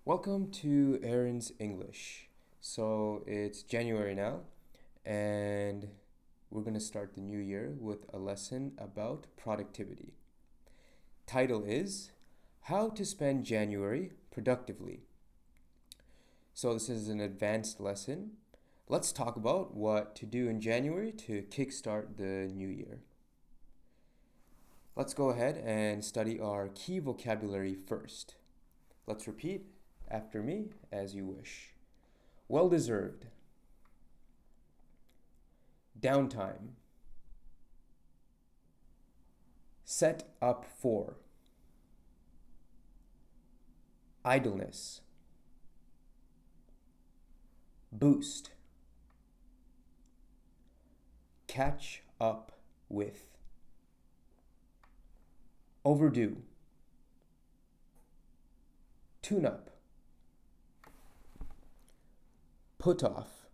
Welcome to Aaron's English. So it's January now, and we're going to start the new year with a lesson about productivity. Title is How to Spend January Productively. So this is an advanced lesson. Let's talk about what to do in January to kickstart the new year. Let's go ahead and study our key vocabulary first. Let's repeat after me as you wish. Well-deserved. Downtime. Set up for. Idleness. Boost. Catch up with. Overdue. Tune up. Put off.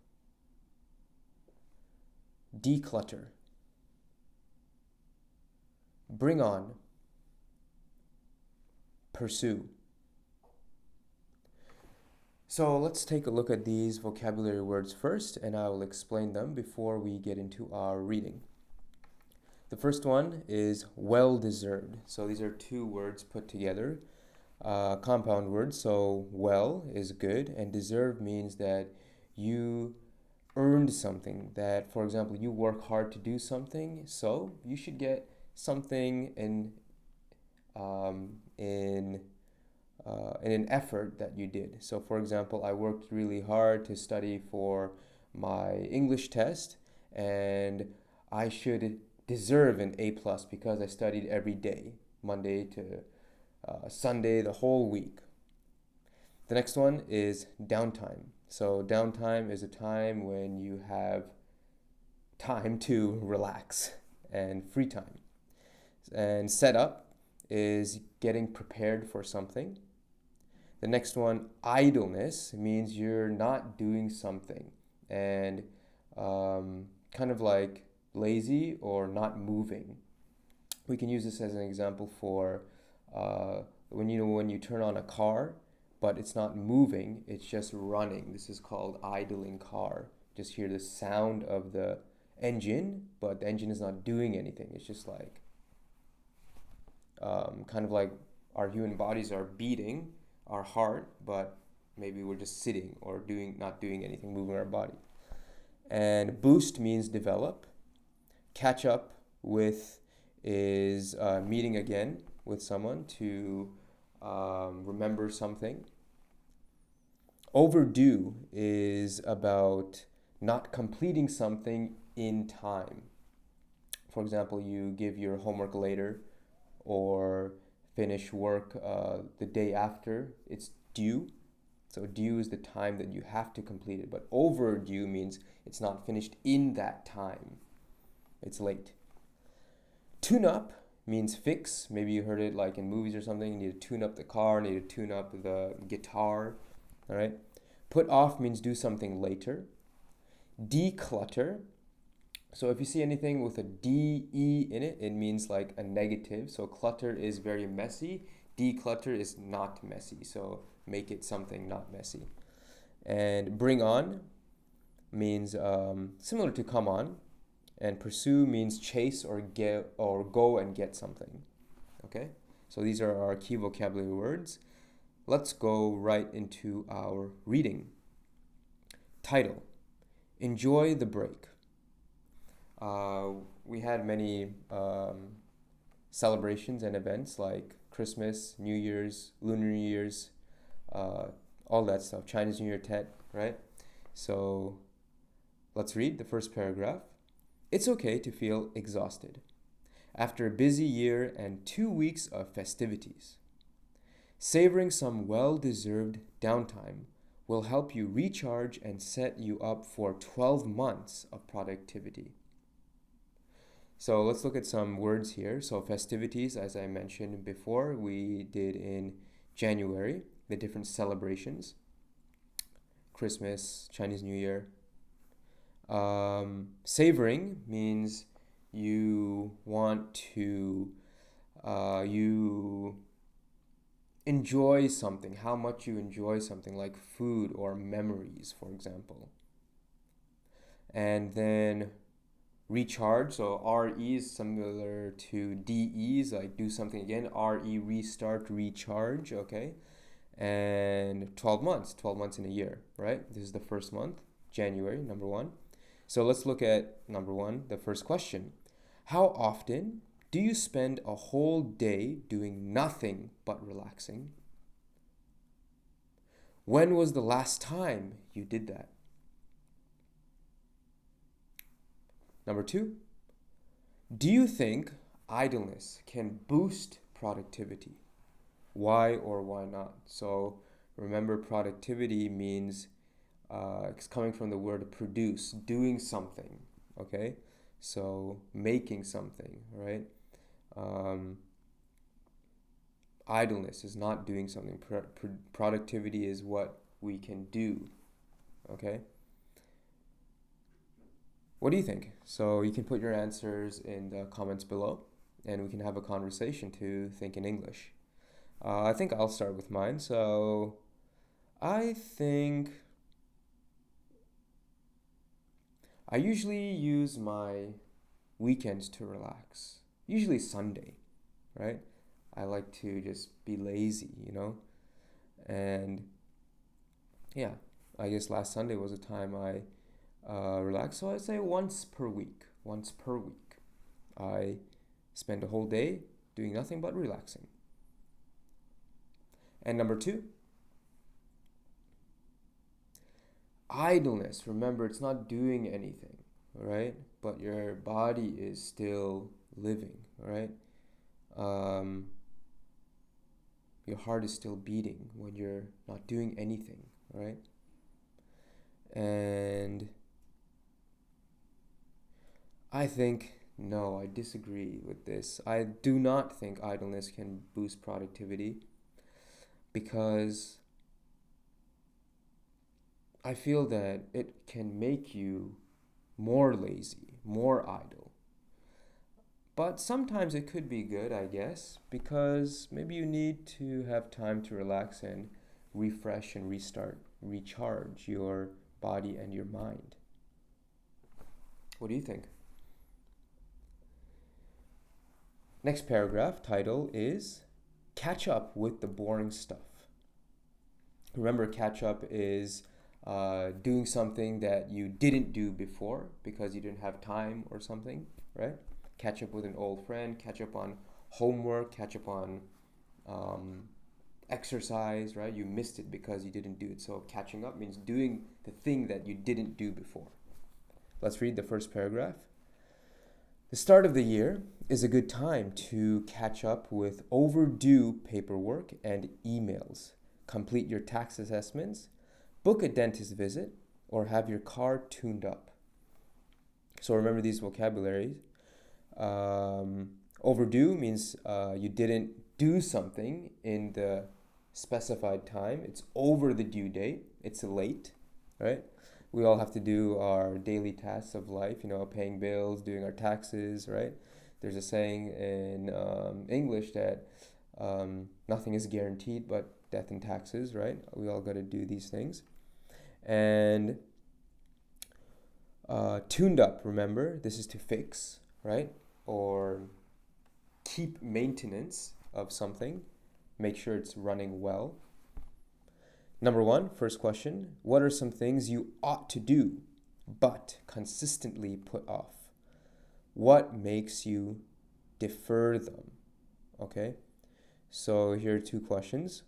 Declutter. Bring on. Pursue. So let's take a look at these vocabulary words first, and I will explain them before we get into our reading. The first one is well-deserved. So these are two words put together, compound words. So well is good, and deserved means that you earned something. That, for example, you work hard to do something, so you should get something in an effort that you did. So, for example, I worked really hard to study for my English test, and I should deserve an A plus because I studied every day, Monday to Sunday, the whole week. The next one is downtime. So downtime is a time when you have time to relax and free time. And setup is getting prepared for something. The next one, idleness, means you're not doing something and kind of like lazy or not moving. We can use this as an example for when you turn on a car, but it's not moving, it's just running. This is called idling car. Just hear the sound of the engine, but the engine is not doing anything. It's just like kind of like our human bodies are beating our heart, but maybe we're just sitting or not doing anything, moving our body. And boost means develop. Catch up with is meeting again with someone to remember something. Overdue is about not completing something in time. For example, you give your homework later or finish work the day after it's due. So due is the time that you have to complete it, but overdue means it's not finished in that time. It's late. Tune up means fix. Maybe you heard it like in movies or something. You need to tune up the car, need to tune up the guitar. All right. Put off means do something later. Declutter. So if you see anything with a D-E in it, it means like a negative. So clutter is very messy. Declutter is not messy. So make it something not messy. And bring on means similar to come on. And pursue means chase or get or go and get something. Okay? So these are our key vocabulary words. Let's go right into our reading. Title: Enjoy the break. We had many celebrations and events like Christmas, New Year's, Lunar New Year's, all that stuff, Chinese New Year, Tet, right? So let's read the first paragraph. It's okay to feel exhausted after a busy year and 2 weeks of festivities. Savoring some well-deserved downtime will help you recharge and set you up for 12 months of productivity. So let's look at some words here. So festivities, as I mentioned before, we did in January, the different celebrations. Christmas, Chinese New Year. Savoring means you want to, you enjoy something, how much you enjoy something like food or memories, for example. And then recharge, so RE is similar to DEs, like do something again, RE, restart, recharge, okay? And 12 months in a year, right? This is the first month, January, number one. So let's look at number one, the first question. How often do you spend a whole day doing nothing but relaxing? When was the last time you did that? Number two, do you think idleness can boost productivity? Why or why not? So remember, productivity means it's coming from the word produce, doing something, okay? So making something, right? Um, Idleness is not doing something. Productivity is what we can do, okay? What do you think? So you can put your answers in the comments below and we can have a conversation to think in English. I think I'll start with mine. So I think I usually use my weekends to relax. Usually Sunday, right? I like to just be lazy, you know? And yeah, I guess last Sunday was a time I relaxed. So I'd say once per week. Once per week. I spend a whole day doing nothing but relaxing. And number two, idleness. Remember, it's not doing anything, right? But your body is still living, right? Your heart is still beating when you're not doing anything, right? And I think, no, I disagree with this. I do not think idleness can boost productivity because I feel that it can make you more lazy, more idle. But sometimes it could be good, I guess, because maybe you need to have time to relax and refresh and restart, recharge your body and your mind. What do you think? Next paragraph title is Catch Up with the Boring Stuff. Remember, catch up is doing something that you didn't do before because you didn't have time or something, right? Catch up with an old friend, catch up on homework, catch up on exercise, right? You missed it because you didn't do it. So catching up means doing the thing that you didn't do before. Let's read the first paragraph. The start of the year is a good time to catch up with overdue paperwork and emails, complete your tax assessments, book a dentist visit, or have your car tuned up. So remember these vocabularies. Overdue means you didn't do something in the specified time. It's over the due date. It's late, right? We all have to do our daily tasks of life, you know, paying bills, doing our taxes, right? There's a saying in English that nothing is guaranteed but death and taxes, right? We all got to do these things. And tuned up, remember, this is to fix, right? Or keep maintenance of something, make sure it's running well. Number one, first question, what are some things you ought to do but consistently put off? What makes you defer them? Okay, so here are two questions.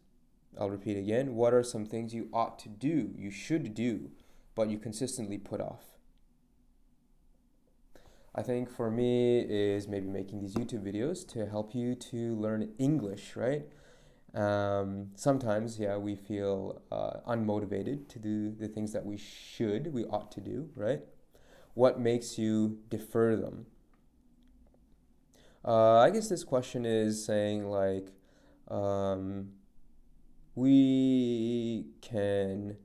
I'll repeat again. What are some things you ought to do, you should do, but you consistently put off? I think for me is maybe making these YouTube videos to help you to learn English, right? Sometimes, yeah, we feel unmotivated to do the things that we ought to do, right? What makes you defer them? I guess this question is saying like, we can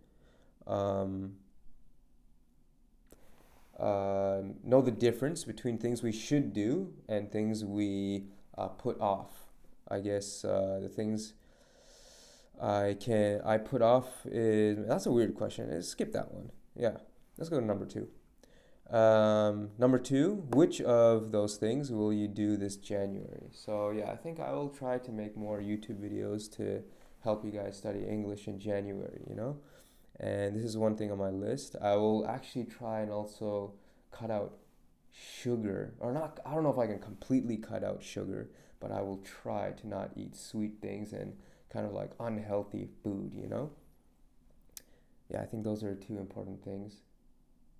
know the difference between things we should do and things we put off. I guess the things I put off is, that's a weird question. Skip that one. Yeah, let's go to number two. Number two, which of those things will you do this January? So yeah, I think I will try to make more YouTube videos to help you guys study English in January, you know? And this is one thing on my list. I will actually try and also cut out sugar, or not, I don't know if I can completely cut out sugar, but I will try to not eat sweet things and kind of like unhealthy food, you know? Yeah, I think those are two important things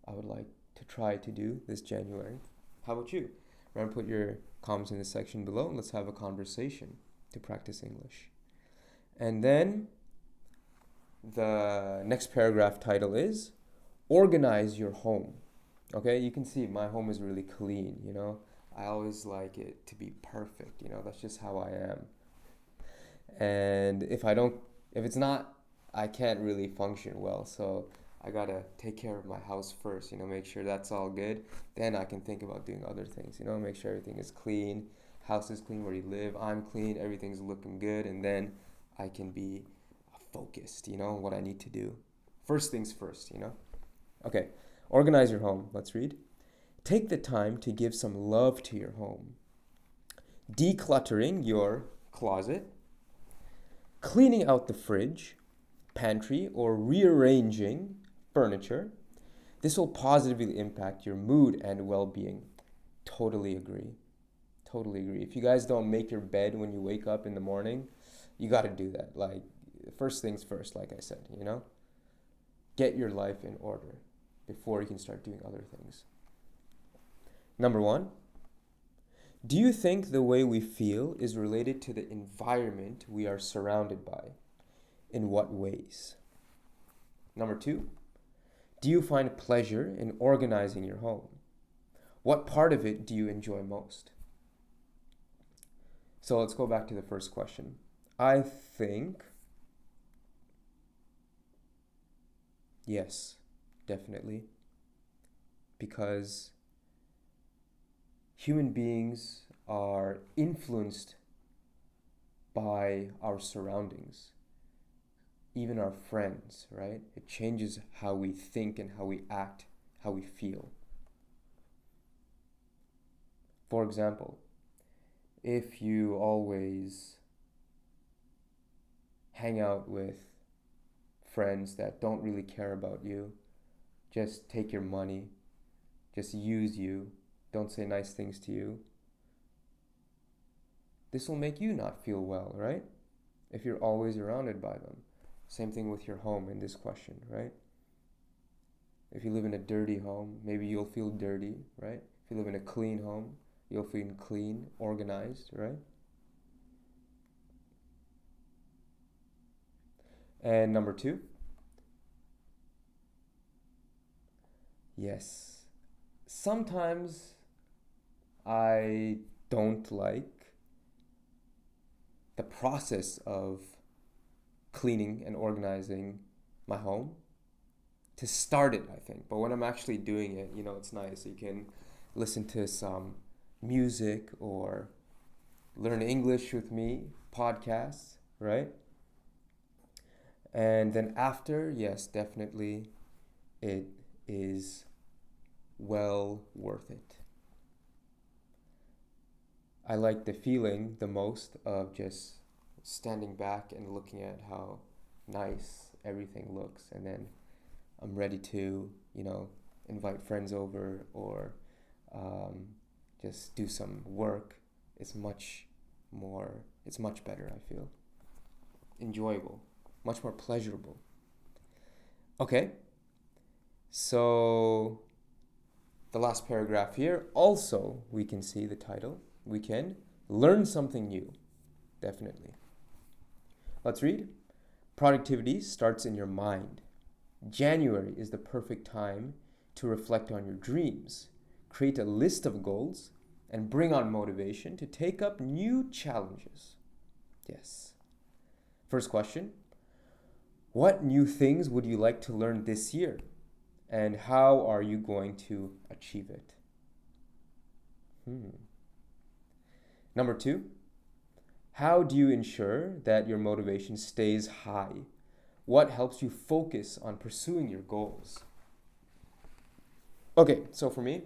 I would like to try to do this January. How about you? Remember, put your comments in the section below and let's have a conversation to practice English. And then the next paragraph title is Organize Your Home. Okay, you can see my home is really clean, you know. I always like it to be perfect, you know. That's just how I am. And if it's not, I can't really function well. So I gotta take care of my house first, you know, make sure that's all good. Then I can think about doing other things, you know, make sure everything is clean, house is clean where you live, I'm clean, everything's looking good, and then I can be focused, you know, on what I need to do. First things first, you know. Okay, organize your home. Let's read. Take the time to give some love to your home. Decluttering your closet, cleaning out the fridge, pantry, or rearranging furniture. This will positively impact your mood and well-being. Totally agree. Totally agree. If you guys don't make your bed when you wake up in the morning, you got to do that. Like, first things first, like I said, you know? Get your life in order before you can start doing other things. Number one, do you think the way we feel is related to the environment we are surrounded by? In what ways? Number two, do you find pleasure in organizing your home? What part of it do you enjoy most? So let's go back to the first question. I think, yes, definitely. Because human beings are influenced by our surroundings, even our friends, right? It changes how we think and how we act, how we feel. For example, if you always hang out with friends that don't really care about you, just take your money, just use you, don't say nice things to you, this will make you not feel well, right? If you're always surrounded by them. Same thing with your home in this question, right? If you live in a dirty home, maybe you'll feel dirty, right? If you live in a clean home, you'll feel clean, organized, right? And number two, yes, sometimes I don't like the process of cleaning and organizing my home. To start it, I think. But when I'm actually doing it, you know, it's nice. You can listen to some music or learn English with me, podcasts, right? And then after, yes, definitely it is well worth it. I like the feeling the most of just standing back and looking at how nice everything looks, and then I'm ready to, you know, invite friends over or just do some work. It's much better, I feel. Enjoyable, much more pleasurable. Okay, so the last paragraph here, also we can see the title. We can learn something new, definitely. Let's read. Productivity starts in your mind. January is the perfect time to reflect on your dreams, create a list of goals, and bring on motivation to take up new challenges. Yes. First question, what new things would you like to learn this year? And how are you going to achieve it? Number two, How do you ensure that your motivation stays high? What helps you focus on pursuing your goals? Okay, so for me,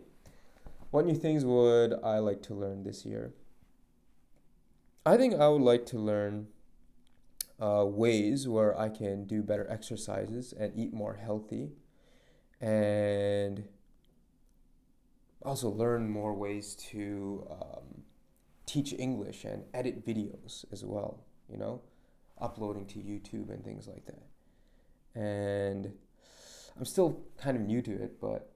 what new things would I like to learn this year? I think I would like to learn ways where I can do better exercises and eat more healthy, and also learn more ways to teach English and edit videos as well, you know, uploading to YouTube and things like that. And I'm still kind of new to it, but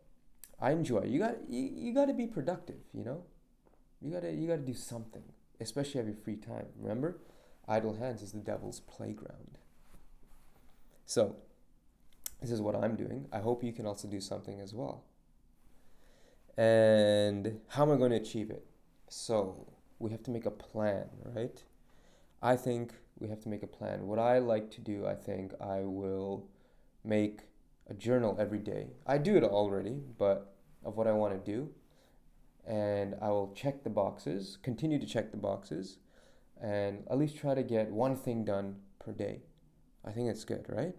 I enjoy it. You got to be productive, you know? You got to do something, especially have your free time. Remember? Idle hands is the devil's playground. So, this is what I'm doing. I hope you can also do something as well. And how am I going to achieve it? So, we have to make a plan, right? I think we have to make a plan. What I like to do, I think I will make a journal every day. I do it already, but of what I want to do. And I will check the boxes, continue to check the boxes, and at least try to get one thing done per day. I think it's good, right?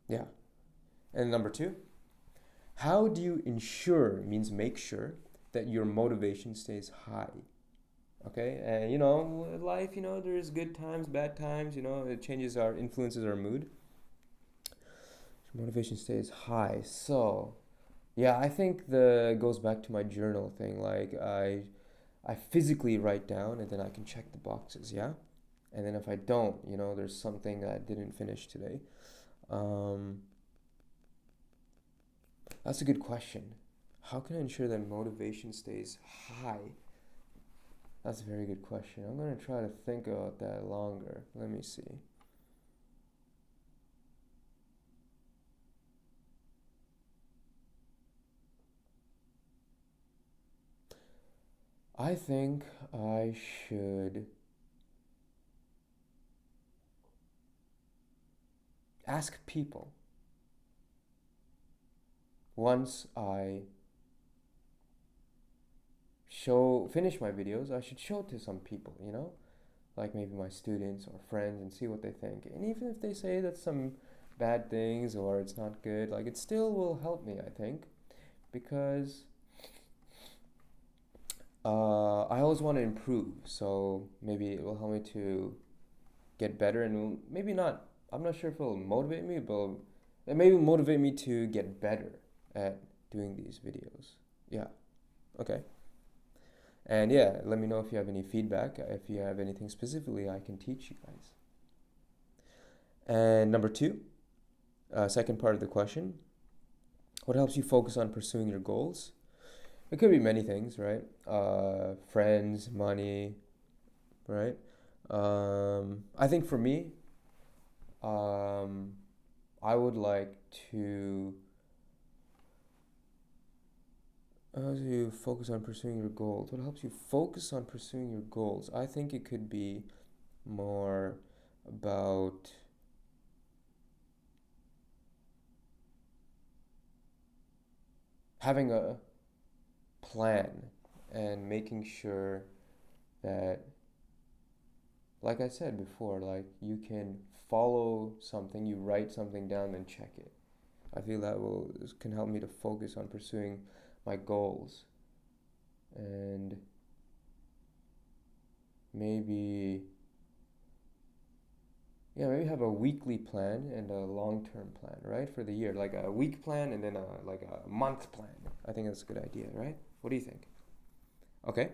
Yeah. And number two, how do you ensure, means make sure, that your motivation stays high? Okay, and life, there's good times, bad times, it changes influences our mood. Motivation stays high. So, yeah, I think the goes back to my journal thing. Like I physically write down and then I can check the boxes, yeah? And then if I don't, there's something that I didn't finish today. Um, that's a good question. How can I ensure that motivation stays high? That's a very good question. I'm going to try to think about that longer. Let me see. I think I should ask people. Once I finish my videos, I should show it to some people, like maybe my students or friends, and see what they think. And even if they say that some bad things or it's not good, like it still will help me, I think, because I always want to improve. So maybe it will help me to get better, and maybe not. I'm not sure if it'll motivate me, but it may motivate me to get better at doing these videos. Yeah. Okay. And yeah, let me know if you have any feedback. If you have anything specifically, I can teach you guys. And number two, second part of the question, what helps you focus on pursuing your goals? It could be many things, right? Friends, money, right? I think for me, I would like to how do you focus on pursuing your goals? What helps you focus on pursuing your goals? I think it could be more about having a plan and making sure that, like I said before, like you can follow something, you write something down, then check it. I feel that can help me to focus on pursuing my goals, and maybe maybe have a weekly plan and a long-term plan, right, for the year, like a week plan and then like a month plan. I think that's a good idea, right? What do you think? Okay.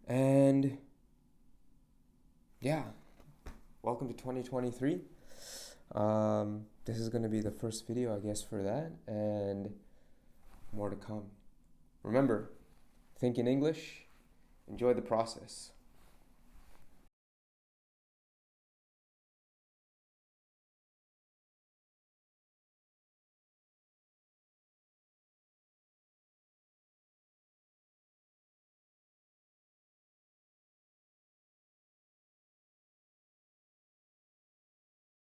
And yeah, welcome to 2023. This is going to be the first video, I guess, for that, and more to come. Remember, think in English, enjoy the process.